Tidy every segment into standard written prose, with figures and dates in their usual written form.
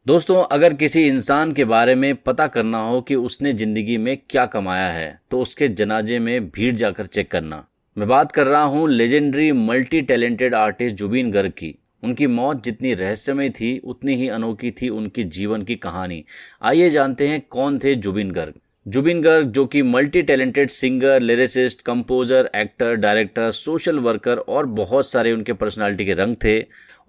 दोस्तों, अगर किसी इंसान के बारे में पता करना हो कि उसने जिंदगी में क्या कमाया है तो उसके जनाजे में भीड़ जाकर चेक करना। मैं बात कर रहा हूँ legendary multi talented artist Zubeen Garg की। उनकी मौत जितनी रहस्यमय थी उतनी ही अनोखी थी उनकी जीवन की कहानी। आइए जानते हैं कौन थे जुबिन गर्ग। जुबिन गर्ग जो कि multi talented singer, lyricist, composer, actor, director, social worker और बहुत सारे उनके पर्सनालिटी के रंग थे।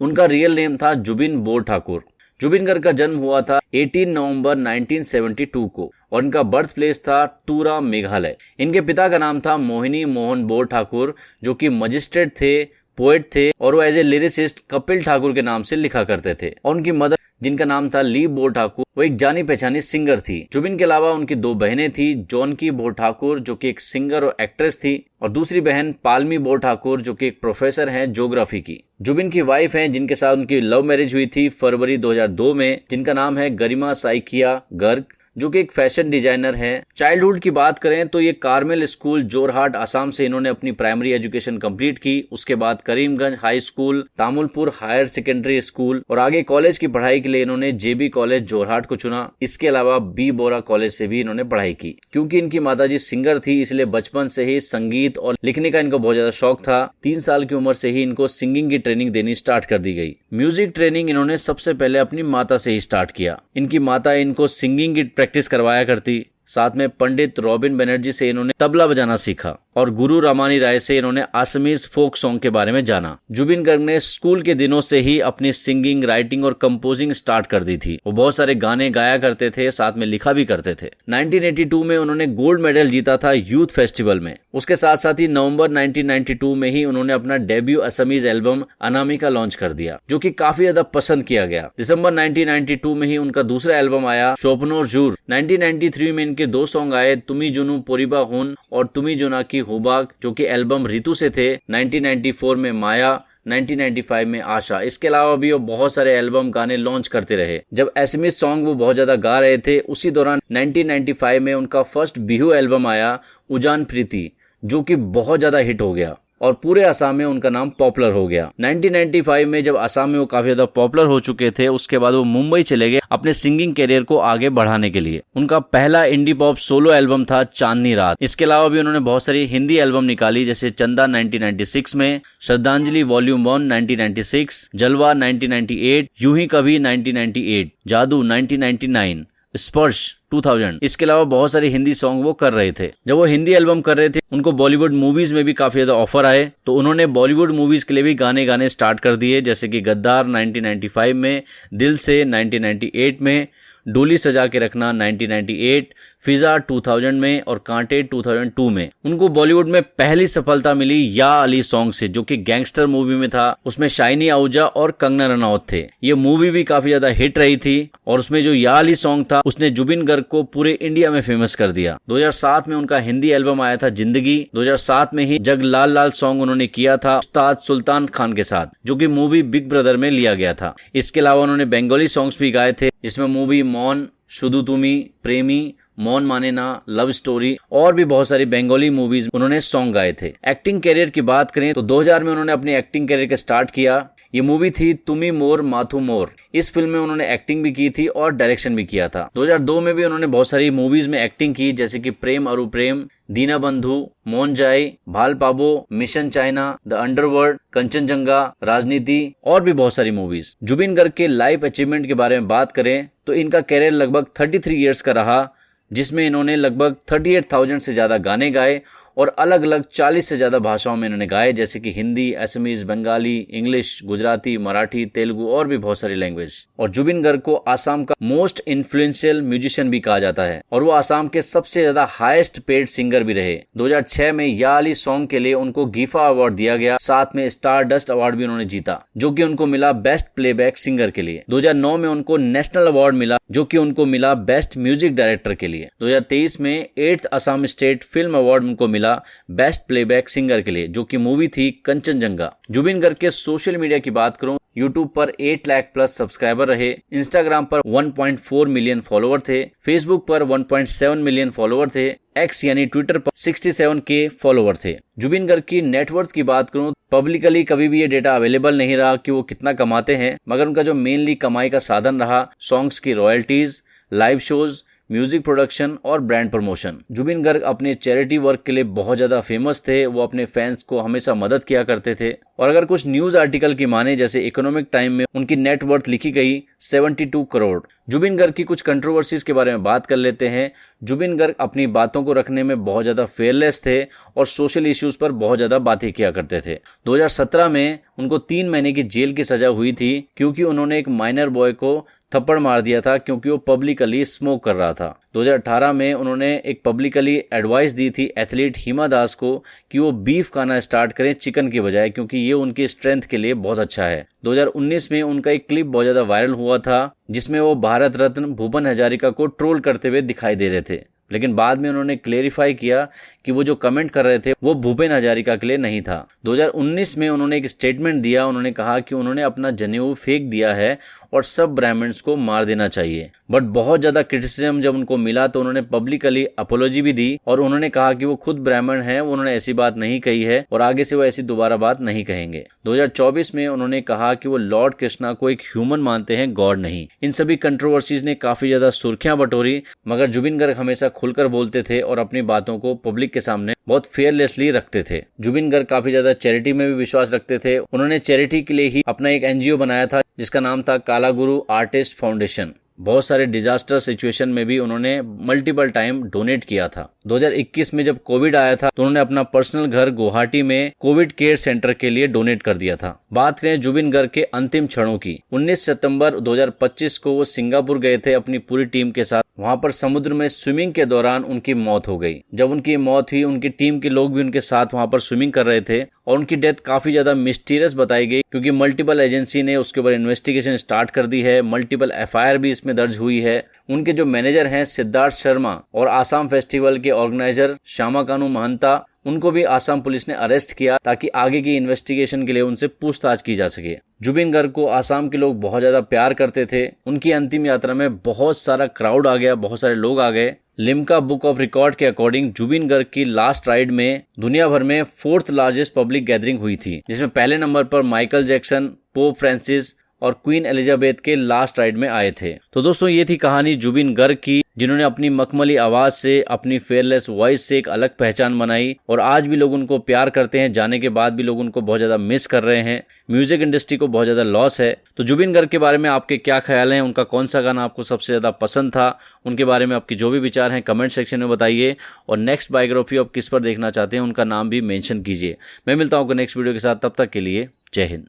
उनका रियल नेम था जुबिन बोर ठाकुर। जुबिन गर्ग का जन्म हुआ था 18 नवंबर 1972 को और इनका बर्थ प्लेस था टूरा, मेघालय। इनके पिता का नाम था मोहिनी मोहन बोर ठाकुर जो कि मजिस्ट्रेट थे, पोएट थे और वो as a lyricist Kapil Thakur के नाम से लिखा करते थे। और उनकी मदर जिनका नाम था ली बोर ठाकुर, वो एक जानी पहचानी सिंगर थी। जुबिन के अलावा उनकी दो बहनें थी, जॉनकी बोर ठाकुर जो कि एक सिंगर और एक्ट्रेस थी और दूसरी बहन पालमी बोर ठाकुर जो कि एक प्रोफेसर हैं ज्योग्राफी की। जुबिन की वाइफ हैं जिनके साथ उनकी लव मैरिज हुई थी फरवरी 2002 में, जिनका नाम है गरिमा साइकिया गर्ग जो कि एक फैशन डिजाइनर हैं। चाइल्डहुड की बात करें तो ये कार्मेल स्कूल जोरहाट असम से इन्होंने अपनी प्राइमरी एजुकेशन कंप्लीट की। उसके बाद Karimganj high school, Tamulpur higher secondary school और आगे कॉलेज की पढ़ाई के लिए इन्होंने जेबी कॉलेज जोरहाट को चुना। इसके अलावा बी बोरा कॉलेज से भी इन्होंने पढ़ाई की। क्योंकि इनकी माताजी सिंगर थी इसलिए बचपन से ही संगीत और लिखने का इनको बहुत ज्यादा शौक था। 3 साल की उम्र से ही इनको सिंगिंग की ट्रेनिंग देनी स्टार्ट कर दी गई। म्यूजिक ट्रेनिंग इन्होंने सबसे पहले अपनी माता से ही स्टार्ट किया। इनकी माता इनको सिंगिंग की प्रैक्टिस करवाया करती। साथ में पंडित रॉबिन बनर्जी से इन्होंने तबला बजाना सीखा और गुरु रामानी राय से इन्होंने असमीज फोक सॉन्ग के बारे में जाना। जुबिन गर्ग ने स्कूल के दिनों से ही अपनी सिंगिंग, राइटिंग और कंपोजिंग स्टार्ट कर दी थी। वो बहुत सारे गाने गाया करते थे, साथ में लिखा भी करते थे। 1982 में उन्होंने गोल्ड मेडल जीता था यूथ फेस्टिवल में। उसके साथ साथ ही नवंबर 1992 में ही उन्होंने अपना debut Assamese album Anamika launch कर दिया जो कि काफी ज्यादा पसंद किया गया। दिसंबर 1992 में ही उनका दूसरा एल्बम आया शोपनोर जूर। 1993 में इनके 2 सॉन्ग आए, तुमी जुनू पोरिबा हुन और तुमी जुना की हुबाग जो कि एल्बम ऋतु से थे। 1994 में माया, 1995 में आशा। इसके अलावा भी वो बहुत सारे एल्बम गाने लॉन्च करते रहे। जब एसएमएस सॉन्ग वो बहुत ज्यादा गा रहे थे उसी दौरान 1995 में उनका फर्स्ट बिहू एल्बम आया उजान प्रीति जो कि बहुत ज्यादा हिट हो गया और पूरे असम में उनका नाम पॉपुलर हो गया। 1995 में जब असम में वो काफी ज्यादा पॉपुलर हो चुके थे उसके बाद वो मुंबई चले गए अपने सिंगिंग करियर को आगे बढ़ाने के लिए। उनका पहला इंडी पॉप सोलो एल्बम था चांदनी रात। इसके अलावा भी उन्होंने बहुत सारी हिंदी एल्बम निकाली जैसे चंदा 1996 में, श्रद्धांजलि वॉल्यूम 1 1996, जलवा 1998, यूं ही कभी 1998, जादू 1999, स्पर्श 2000। इसके अलावा बहुत सारे हिंदी सॉन्ग वो कर रहे थे। जब वो हिंदी एल्बम कर रहे थे उनको बॉलीवुड मूवीज में भी काफी ज्यादा ऑफर आए तो उन्होंने बॉलीवुड मूवीज के लिए भी गाने स्टार्ट कर दिए जैसे कि गद्दार 1995 में, दिल से 1998 में, डोली सजा के रखना 1998, फिजा 2000 में और कांटे 2002 में। उनको बॉलीवुड में पहली सफलता मिली या अली सॉन्ग से जो कि गैंगस्टर मूवी में था। उसमें शाइनी आहूजा और कंगना रनौत थे। ये मूवी भी काफी ज्यादा हिट रही थी और उसमें जो या अली सॉन्ग था उसने जुबिन गर्ग को पूरे इंडिया में फेमस कर दिया। 2007 में उनका हिंदी एल्बम आया था जिंदगी। 2007 में ही जग लाल लाल सॉन्ग उन्होंने किया था उस्ताद सुल्तान खान के साथ जो कि मूवी बिग ब्रदर में लिया गया था। इसके अलावा उन्होंने बंगाली सॉन्ग्स भी गाए थे जिसमें मूवी मौन, शुदु तुमी, प्रेमी, मौन माने ना, लव स्टोरी और भी बहुत सारी बंगाली मूवीज उन्होंने सॉन्ग गाए थे। एक्टिंग करियर की बात करें तो 2000 में उन्होंने अपनी एक्टिंग करियर का स्टार्ट किया। ये मूवी थी तुमी मोर माथु मोर। इस फिल्म में उन्होंने एक्टिंग भी की थी और डायरेक्शन भी किया था। 2002 में भी उन्होंने बहुत सारी मूवीज में एक्टिंग की जैसे कि प्रेम अरु प्रेम, दीना बंधु, मोन जाए, भाल पाबो, mission China, the underworld, Kanchenjunga, राजनीति और भी बहुत सारी मूवीज। जुबिन गर्ग के लाइफ अचीवमेंट के बारे में बात करें तो इनका करियर लगभग 33 इयर्स का रहा जिसमें इन्होंने लगभग 38,000 से ज्यादा गाने गाए और अलग अलग 40 से ज्यादा भाषाओं में इन्होंने गाए जैसे कि हिंदी, असमीज, बंगाली, इंग्लिश, गुजराती, मराठी, तेलुगु और भी बहुत सारी लैंग्वेज। और जुबिन गर्ग को आसाम का मोस्ट इन्फ्लुएंशियल म्यूजिशियन भी कहा जाता है और वो आसाम के सबसे ज्यादा हाईएस्ट पेड सिंगर भी रहे। 2006 में या अली सॉन्ग के लिए उनको गीफा अवार्ड दिया गया, साथ में स्टार डस्ट अवार्ड भी उन्होंने जीता जो कि उनको मिला बेस्ट प्लेबैक सिंगर के लिए। 2009 में उनको नेशनल अवार्ड मिला जो कि उनको मिला बेस्ट म्यूजिक डायरेक्टर के लिए। लिए। 2023 में 8th Assam state film award उनको मिला बेस्ट प्लेबैक सिंगर के लिए, जो कि मूवी थी कंचनजंगा। जुबिन गर्ग के सोशल मीडिया की बात करूं, यूट्यूब पर 8 लाख प्लस सब्सक्राइबर रहे, इंस्टाग्राम पर 1.4 मिलियन फॉलोवर थे, फेसबुक पर 1.7 मिलियन फॉलोवर थे, एक्स यानी ट्विटर पर 67K फॉलोवर थे। जुबिन गर्ग की नेटवर्थ की बात करूं, पब्लिकली कभी भी ये डेटा अवेलेबल नहीं रहा कि वो कितना कमाते हैं, मगर उनका जो मेनली कमाई का साधन रहा सॉन्ग्स की royalties, live shows, music production और ब्रांड प्रमोशन। जुबिन गर्ग अपने चैरिटी वर्क के लिए बहुत ज्यादा फेमस थे। वो अपने फैंस को हमेशा मदद किया करते थे और अगर कुछ न्यूज आर्टिकल की माने, जैसे इकोनॉमिक टाइम में उनकी नेटवर्थ लिखी गई 72 करोड़। जुबिन गर्ग की कुछ कंट्रोवर्सीज के बारे में बात कर लेते हैं। जुबिन गर्ग अपनी बातों को रखने में बहुत ज्यादा फेयरलेस थे और सोशल इश्यूज पर बहुत ज्यादा बातें किया करते थे। 2017 में उनको 3 महीने की जेल की सजा हुई थी क्योंकि उन्होंने एक माइनर बॉय को थप्पड़ मार दिया था क्योंकि वो पब्लिकली स्मोक कर रहा था। 2018 में उन्होंने एक पब्लिकली एडवाइस दी थी एथलीट हिमा दास को कि वो बीफ खाना स्टार्ट करें चिकन की बजाय, क्योंकि ये उनकी स्ट्रेंथ के लिए बहुत अच्छा है। 2019 में उनका एक क्लिप बहुत ज्यादा वायरल हुआ था जिसमें वो भारत रत्न भूपेन हजारिका को ट्रोल करते हुए दिखाई दे रहे थे, लेकिन बाद में उन्होंने क्लेरिफाई किया कि वो जो कमेंट कर रहे थे वो भूपेन हजारिका के लिए नहीं था। 2019 में उन्होंने एक स्टेटमेंट दिया। उन्होंने कहा कि उन्होंने अपना जनेऊ फेंक दिया है और सब ब्राह्मण्स को मार देना चाहिए। बट बहुत ज्यादा क्रिटिसिज्म जब उनको मिला तो उन्होंने पब्लिकली अपोलॉजी भी दी और उन्होंने कहा कि वो खुद ब्राह्मण हैं, उन्होंने ऐसी बात नहीं कही है और आगे से वो ऐसी दोबारा बात नहीं कहेंगे। 2024 में उन्होंने कहा कि वो लॉर्ड कृष्णा को एक ह्यूमन मानते हैं, गॉड नहीं। इन सभी कंट्रोवर्सीज ने काफी ज्यादा सुर्खियां बटोरी, मगर जुबिन गर्ग हमेशा खुलकर बोलते थे और अपनी बातों को पब्लिक के सामने बहुत फेयरलेसली रखते थे। जुबिन गर्ग काफी ज्यादा चैरिटी में भी विश्वास रखते थे। उन्होंने चैरिटी के लिए ही अपना एक NGO बनाया था जिसका नाम था काला गुरु आर्टिस्ट फाउंडेशन। बहुत सारे डिजास्टर सिचुएशन में भी उन्होंने मल्टीपल टाइम डोनेट किया था। 2021 में जब कोविड आया था तो उन्होंने अपना पर्सनल घर गुवाहाटी में कोविड केयर सेंटर के लिए डोनेट कर दिया था। बात करें जुबिन गर्ग के अंतिम क्षणों की, 19 सितंबर 2025 को वो सिंगापुर गए थे अपनी पूरी टीम के साथ। वहां पर समुद्र में स्विमिंग के दौरान उनकी मौत हो गई। जब उनकी मौत हुई, उनकी टीम के लोग भी उनके साथ वहां पर स्विमिंग कर रहे थे और उनकी डेथ काफी ज्यादा मिस्टीरियस बताई गई क्योंकि मल्टीपल एजेंसी ने उसके ऊपर इन्वेस्टिगेशन स्टार्ट कर दी है। मल्टीपल FIR भी इसमें दर्ज हुई है। उनके जो मैनेजर हैं सिद्धार्थ शर्मा और आसाम फेस्टिवल के ऑर्गेनाइजर श्यामा कानू महंता, उनको भी आसाम पुलिस ने अरेस्ट किया ताकि आगे की इन्वेस्टिगेशन के लिए उनसे पूछताछ की जा सके। जुबिन गर्ग को आसाम के लोग बहुत ज्यादा प्यार करते थे। उनकी अंतिम यात्रा में बहुत सारा क्राउड आ गया, बहुत सारे लोग आ गए। लिम्का बुक ऑफ रिकॉर्ड के अकॉर्डिंग जुबिन गर्ग की लास्ट राइड में दुनिया भर में 4th लार्जेस्ट पब्लिक गैदरिंग हुई थी, जिसमें पहले नंबर पर माइकल जैक्सन, पोप फ्रांसिस और क्वीन एलिजाबेथ के लास्ट राइड में आए थे। तो दोस्तों ये थी कहानी जुबिन गर्ग की, जिन्होंने अपनी मखमली आवाज से, अपनी फेयरलेस वॉइस से एक अलग पहचान बनाई और आज भी लोग उनको प्यार करते हैं। जाने के बाद भी लोग उनको बहुत ज्यादा मिस कर रहे हैं। म्यूजिक इंडस्ट्री को बहुत ज्यादा लॉस है। तो जुबिन गर्ग के बारे में आपके क्या ख्याल हैं? उनका कौन सा गाना आपको सबसे ज्यादा पसंद था? उनके बारे में आपके जो भी विचार हैं कमेंट सेक्शन में बताइए और नेक्स्ट बायोग्राफी आप किस पर देखना चाहते हैं उनका नाम भी मेंशन कीजिए। मैं मिलता हूँ नेक्स्ट वीडियो के साथ, तब तक के लिए जय हिंद।